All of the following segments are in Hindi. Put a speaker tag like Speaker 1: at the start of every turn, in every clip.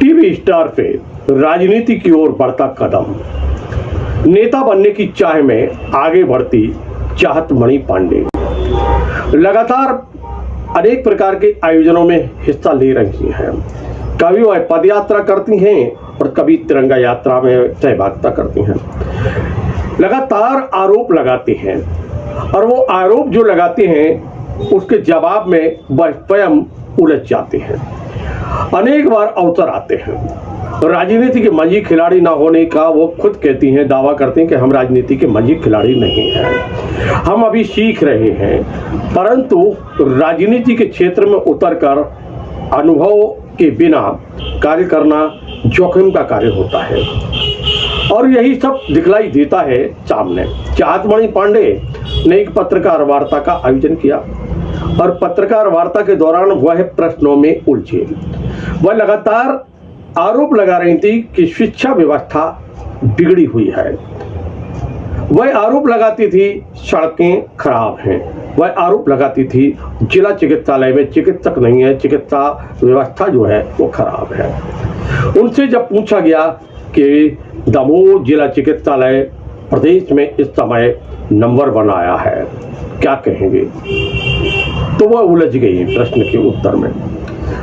Speaker 1: टीवी स्टार पे राजनीति की ओर बढ़ता कदम, नेता बनने की चाह में आगे बढ़ती चाहतमणि पांडे लगातार अनेक प्रकार के आयोजनों में हिस्सा ले रही हैं। कभी वह पदयात्रा करती हैं और कभी तिरंगा यात्रा में सहभागिता करती हैं। लगातार आरोप लगाती हैं और वो आरोप जो लगाते हैं उसके जवाब में वह स्वयं उलझ जाते हैं। अनेक बार अवसर आते हैं। राजनीति के मंझी खिलाड़ी ना होने का वो खुद कहती हैं, दावा करती हैं कि हम राजनीति के मंझी खिलाड़ी नहीं हैं, हम अभी सीख रहे हैं। परंतु राजनीति के क्षेत्र में उतरकर अनुभव के बिना कार्य करना जोखिम का कार्य होता है और यही सब दिखलाई देता है सामने। चाहतमणि पांडे ने एक पत्रकार वार्ता का आयोजन किया और पत्रकार वार्ता के दौरान वह प्रश्नों में उलझे। वह लगातार आरोप लगा रही थी कि शिक्षा व्यवस्था बिगड़ी हुई है। वह आरोप लगाती थी सड़कें खराब हैं। वह आरोप लगाती थी जिला चिकित्सालय में चिकित्सक नहीं है, चिकित्सा व्यवस्था जो है वो खराब है। उनसे जब पूछा गया कि दमोह जिला चिकित्सालय प्रदेश में इस समय नंबर 1 आया है, क्या कहेंगे, तो वह उलझ गई प्रश्न के उत्तर में।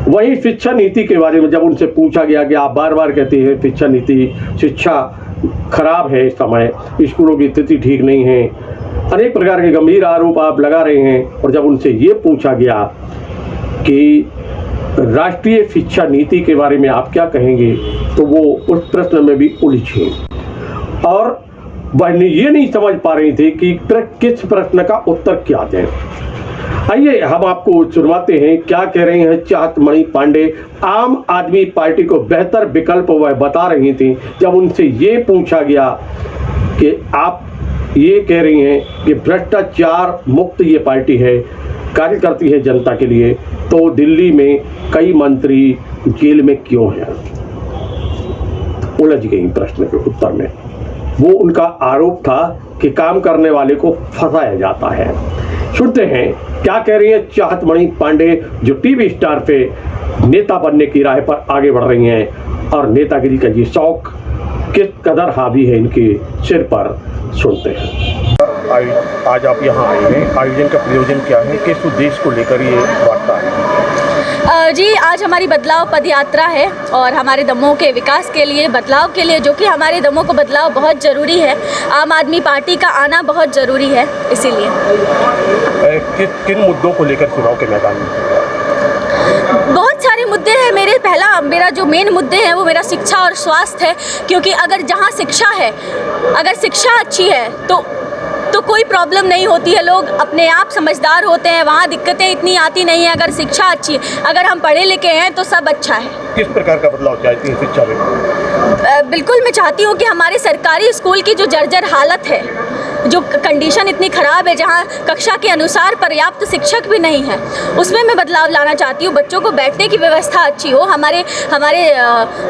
Speaker 1: वहीं शिक्षा नीति के बारे में जब उनसे पूछा गया कि आप बार बार कहते हैं शिक्षा नीति, शिक्षा खराब है, इस समय स्कूलों की स्थिति ठीक नहीं है, अनेक प्रकार के गंभीर आरोप आप लगा रहे हैं, और जब उनसे ये पूछा गया कि राष्ट्रीय शिक्षा नीति के बारे में आप क्या कहेंगे, तो वो उस प्रश्न में भी उलझे और वह ये नहीं समझ पा रही थी कि किस प्रश्न का उत्तर क्या दें। आइए हम आपको सुनवाते हैं क्या कह रही हैं चाहतमणि पांडे। आम आदमी पार्टी को बेहतर विकल्प वह बता रही थी जब उनसे ये पूछा गया कि आप ये कह रही हैं कि भ्रष्टाचार मुक्त ये पार्टी है, कार्य करती है जनता के लिए, तो दिल्ली में कई मंत्री जेल में क्यों हैं। उलझ गई प्रश्न के उत्तर में। वो उनका आरोप था कि काम करने वाले को फंसाया जाता है। सुनते हैं क्या कह रही है चाहतमणि पांडे, जो टीवी स्टार पे नेता बनने की राह पर आगे बढ़ रही हैं, और नेतागिरी का ये शौक किस कदर हावी है इनके सिर पर। सुनते हैं। आज आप यहाँ आए हैं, आयोजन का प्रयोजन क्या है, किस उद्देश्य को लेकर ये वार्ता है?
Speaker 2: जी, आज हमारी बदलाव पद यात्रा है और हमारे दमोह के विकास के लिए, बदलाव के लिए, जो कि हमारे दमोह को बदलाव बहुत ज़रूरी है। आम आदमी पार्टी का आना बहुत ज़रूरी है, इसीलिए।
Speaker 1: किन मुद्दों को लेकर चुनाव के मैदान में?
Speaker 2: बहुत सारे मुद्दे हैं। मेरा जो मेन मुद्दे हैं वो मेरा शिक्षा और स्वास्थ्य है, क्योंकि अगर जहाँ शिक्षा है, अगर शिक्षा अच्छी है तो कोई प्रॉब्लम नहीं होती है, लोग अपने आप समझदार होते हैं, वहाँ दिक्कतें इतनी आती नहीं है। अगर शिक्षा अच्छी है, अगर हम पढ़े लिखे हैं तो सब अच्छा है। किस प्रकार का बदलाव चाहती हैं शिक्षा में? बिल्कुल, मैं चाहती हूँ कि हमारे सरकारी स्कूल की जो जर्जर हालत है, जो कंडीशन इतनी ख़राब है, जहाँ कक्षा के अनुसार पर्याप्त शिक्षक भी नहीं है, उसमें मैं बदलाव लाना चाहती हूँ। बच्चों को बैठने की व्यवस्था अच्छी हो। हमारे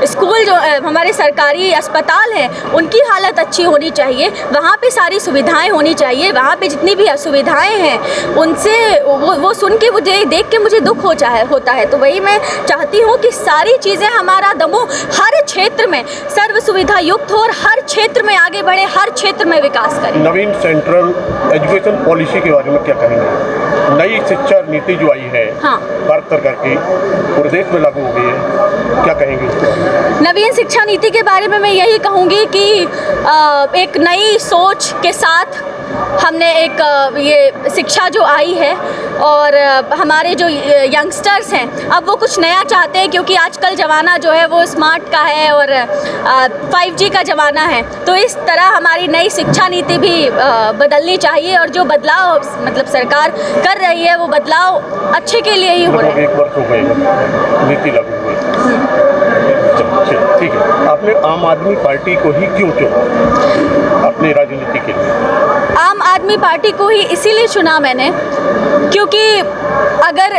Speaker 2: स्कूल जो हमारे सरकारी अस्पताल हैं उनकी हालत अच्छी होनी चाहिए, वहाँ पे सारी सुविधाएं होनी चाहिए। वहाँ पे जितनी भी असुविधाएं हैं उनसे वो सुन के, मुझे देख के मुझे दुख होता है। तो वही मैं चाहती हूँ कि सारी चीज़ें हमारा दमोह हर क्षेत्र में सर्व सुविधा युक्त हो और हर क्षेत्र में आगे बढ़े, हर क्षेत्र में विकास करे।
Speaker 1: नवीन सेंट्रल एजुकेशन पॉलिसी के बारे में क्या कहेंगे? नई शिक्षा नीति जो आई है,
Speaker 2: हाँ,
Speaker 1: भारत सरकार की, पूरे देश में लागू हो गई है, क्या कहेंगे उसको?
Speaker 2: नवीन शिक्षा नीति के बारे में मैं यही कहूँगी कि एक नई सोच के साथ हमने एक ये शिक्षा जो आई है, और हमारे जो यंगस्टर्स हैं अब वो कुछ नया चाहते हैं, क्योंकि आजकल ज़माना जो है वो स्मार्ट का है और 5G का ज़माना है। तो इस तरह हमारी नई शिक्षा नीति भी बदलनी चाहिए, और जो बदलाव मतलब सरकार कर रही है वो बदलाव अच्छे के लिए ही हो रहे हैं।
Speaker 1: 1 वर्ष हो गए नीति लागू हुई, ठीक है। आपने आम आदमी पार्टी को ही क्यों चुना अपनी राजनीति के लिए?
Speaker 2: आम आदमी पार्टी को ही इसीलिए चुना मैंने क्योंकि अगर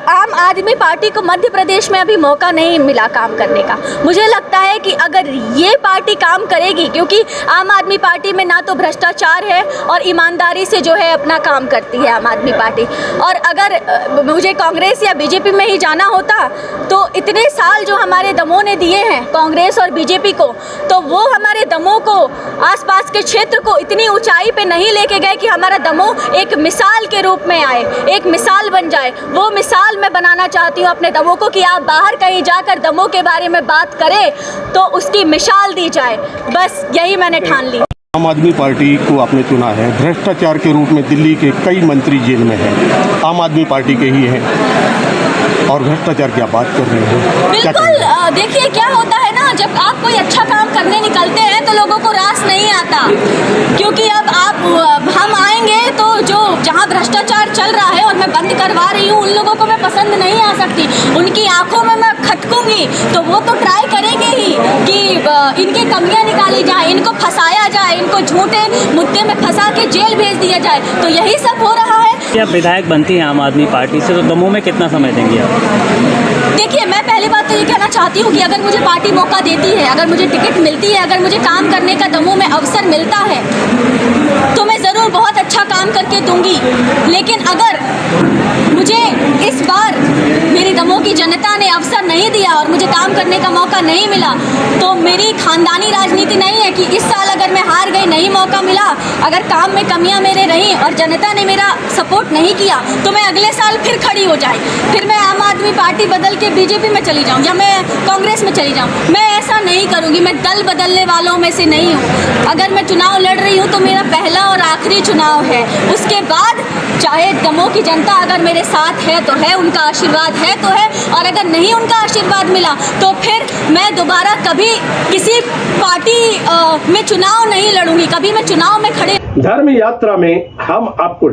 Speaker 2: आम आदमी पार्टी को मध्य प्रदेश में अभी मौका नहीं मिला काम करने का। मुझे लगता है कि अगर ये पार्टी काम करेगी, क्योंकि आम आदमी पार्टी में ना तो भ्रष्टाचार है और ईमानदारी से जो है अपना काम करती है आम आदमी पार्टी। और अगर मुझे कांग्रेस या बीजेपी में ही जाना होता तो इतने साल जो हमारे दमों ने दिए हैं कांग्रेस और बीजेपी को, तो वो हमारे दमों को आसपास के क्षेत्र को इतनी ऊंचाई पे नहीं लेके गए कि हमारा दमोह एक मिसाल के रूप में आए, एक मिसाल बन जाए। वो मिसाल मैं बनाना चाहती हूँ अपने दमोह को कि आप बाहर कहीं जाकर दमोह के बारे में बात करें तो उसकी मिसाल दी जाए। बस यही मैंने ठान ली।
Speaker 3: आम आदमी पार्टी को आपने चुना है, भ्रष्टाचार के रूप में दिल्ली के कई मंत्री जेल में हैं, आम आदमी पार्टी के ही हैं और भ्रष्टाचार की आप बात कर रहे हो।
Speaker 2: बिल्कुल, देखिए क्या होता है ना, जब आप कोई अच्छा काम करने निकलते हैं तो लोगों को रास नहीं आता, क्योंकि अब हम आएंगे तो जो जहाँ भ्रष्टाचार चल रहा है और मैं बंद करवा रही हूँ उन लोगों को मैं पसंद नहीं आ सकती, उनकी आंखों में मैं खटकूंगी तो वो तो ट्राई करेंगे ही कि इनकी कमियां निकाली जाए, इनको फंसाया जाए, इनको झूठे मुद्दे में फंसा के जेल भेज दिया जाए। तो यही सब हो रहा है।
Speaker 4: आप विधायक बनती हैं आम आदमी पार्टी से, तो दमोह में कितना समय देंगे आप?
Speaker 2: देखिए, मैं पहली बात तो ये कहना चाहती हूँ कि अगर मुझे पार्टी मौका देती है, अगर मुझे टिकट मिलती है, अगर मुझे काम करने का दमोह में अवसर मिलता है तो मैं ज़रूर बहुत अच्छा काम करके दूंगी। लेकिन अगर मुझे इस बार मेरी दमोह की जनता ने अवसर नहीं दिया और मुझे काम करने का मौका नहीं मिला तो मेरी खानदानी राजनीति नहीं है कि इस साल अगर मैं हार गई, नहीं मौका मिला, अगर काम में कमियां मेरे रहीं और जनता ने मेरा सपोर्ट नहीं किया तो मैं अगले साल फिर खड़ी हो जाए, फिर मैं आम आदमी पार्टी बदल के बीजेपी में चली जाऊं या मैं कांग्रेस में चली जाऊं। मैं ऐसा नहीं करूंगी, मैं दल बदलने वालों में से नहीं हूं। अगर मैं चुनाव लड़ रही हूं तो मेरा पहला और आखिरी चुनाव है। उसके बाद चाहे दमोह की जनता अगर मेरे साथ है तो है, उनका आशीर्वाद है तो है, और अगर नहीं उनका आशीर्वाद मिला तो फिर मैं दोबारा कभी किसी पार्टी में चुनाव नहीं लड़ूंगी, कभी मैं चुनाव में खड़े।
Speaker 1: धर्म यात्रा में हम आपको